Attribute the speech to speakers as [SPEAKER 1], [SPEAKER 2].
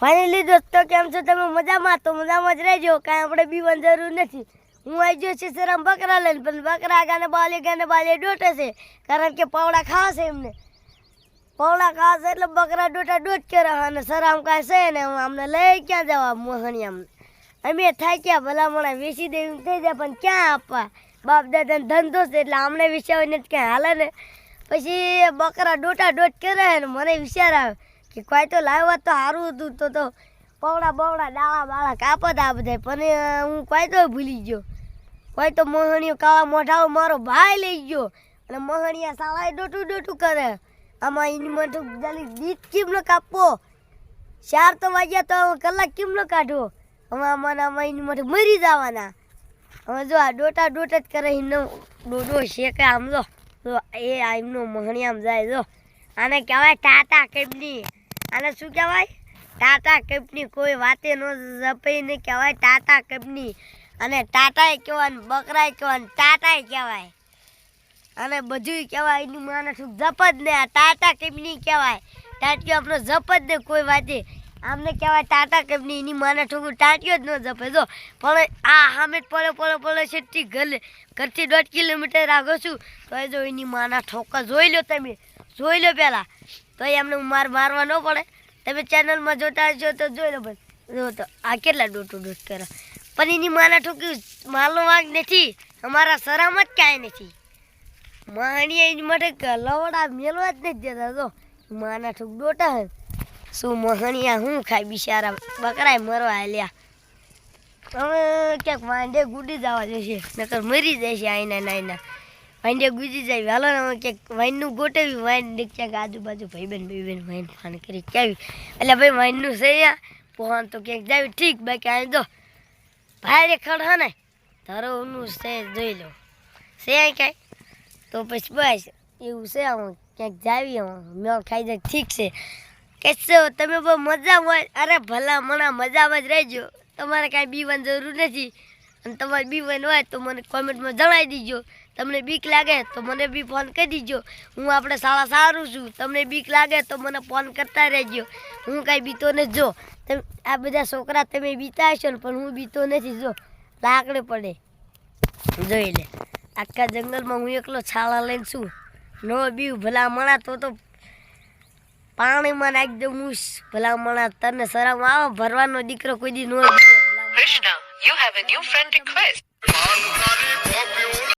[SPEAKER 1] Finally દોસ્તો કેમ છો તમે મજામાં? તો મજામાં જ રહેજો, કાંઈ આપણે બીવાની જરૂર નથી. હું આવી ગયો છું શરમ બકરા લઈને, પણ બકરા ગાને બાલે ડોટે છે, કારણ કે પવડા ખાવા છે એમને. પવડા ખાવા છે એટલે બકરા ડોટા ડોટ કરે, અને શરમ કાંઈ છે ને અમને લઈ ક્યાં જવા મોહણી અમને. અમે થાક્યા ભલામણા વેચી દેવી થઈ જાય, પણ ક્યાં આપવા? બાપ દાદાને ધંધો છે એટલે અમને વિચાર ને ક્યાં હાલે ને. પછી બકરા ડોટા ડોટ કરે ને મને વિચાર આવે કે કોઈ તો લાવ્યા તો સારું હતું, તો પવડા બવડા ડાળા બાળા કાપત આ બધા, પણ હું કોઈ તો ભૂલી ગયો. કોઈ તો મોહણીઓ કાળા મોઢાઓ મારો ભાઈ લઈ ગયો, અને મોહણીયા સાળા ડોટું કરે. આમાં એની માટે જલ્દી દીત કેમ ન કાપવો? 4 તો વાગ્યા તો કલાક કેમ ન કાઢવો? હવે આમાં એની માટે મરી જવાના. હવે જો આ ડોટા ડોટ જ કરે, એનો ડોડો શેકે આમ જો એ એમનો મોહણી આમ જાય. જો આને કહેવાય ટાટા કંપની. આને શું કહેવાય? ટાટા કંપની. કોઈ વાતે ન જપીને કહેવાય ટાટા કંપની. અને ટાટાએ કહેવાય, બકરાએ કહેવાય, ટાટાએ કહેવાય, અને બધું કહેવાય. એની માને શું જપ જ ને આ ટાટા કંપની કહેવાય. ટાટિયો આપણો જપ જ ને કોઈ વાતે. આમને કહેવાય ટાટા કંપની. એની માને ઠોકું ટાટિયો જ ન જપે. જો પણ આ સામે પડે છેટથી ઘરથી 1.5 કિલોમીટર આગળ છું, તો એ જો એની માના ઠોકા જોઈ લો, તમે જોઈ લો પહેલાં, તો એમને મારવા ન પડે. તમે ચેનલમાં જોતા હશો તો જોઈ લો. બસ જો તો આ કેટલા ડોટ કરે, પણ એની માના ઠોકી માલનો વાંક નથી. અમારા શરમ જ કાંઈ નથી. માણીએ એની માટે લવડા મેળવા જ નથી દેતા. જો માના ઠોક ડોટા હે શું મોહણિયા શું ખાય બિચારા બકરાય મરવા હાલ્યા. હવે ક્યાંક વાંડે ગુડી જવા જશે, નકર મરી જશે. આઈના વાંડે ગુજી જાય. હાલો ને હવે ક્યાંક વાઈનનું ગોઠવ્યું. વાઈન ક્યાંક આજુબાજુ ભાઈબંધ વાઈન ફાન કરી ક્યાવી, એટલે ભાઈ વાઈનનું છે અહીંયા પોહાણ તો ક્યાંક જાવી ઠીક. બાકી આ દો ભાઈ ખડ હા ને ધરોનું છે, જોઈ લો છે કાંઈ તો પછી બસ એવું છે. હું ક્યાંક જાવી મેળ ખાઈ જાય ઠીક છે. કહેશો તમે બહુ મજા હોય? અરે ભલા મણા મજામાં જ રહેજો. તમારે કાંઈ બીવાની જરૂર નથી, અને તમારે બીવાનું હોય તો મને કોમેન્ટમાં જણાવી દીજો. તમને બીક લાગે તો મને બી ફોન કરી દીજો. હું આપણે સારું છું. તમને બીક લાગે તો મને ફોન કરતા રહેજો. હું કાંઈ બીતો નથી. જો તમે આ બધા છોકરા તમે બીતા હશો ને, પણ હું બીતો નથી. જો લાકડે પડે જોઈ લે. આખા જંગલમાં હું એકલો છાળા લઈને છું. નો બીવ ભલા મણા તો પાણીમાં નાખી દઉં હું. ભલા મણા તને શરમ આવે? ભરવાનો દીકરો કોઈ દી નો બીવે.
[SPEAKER 2] Krishna, you have a new friend request.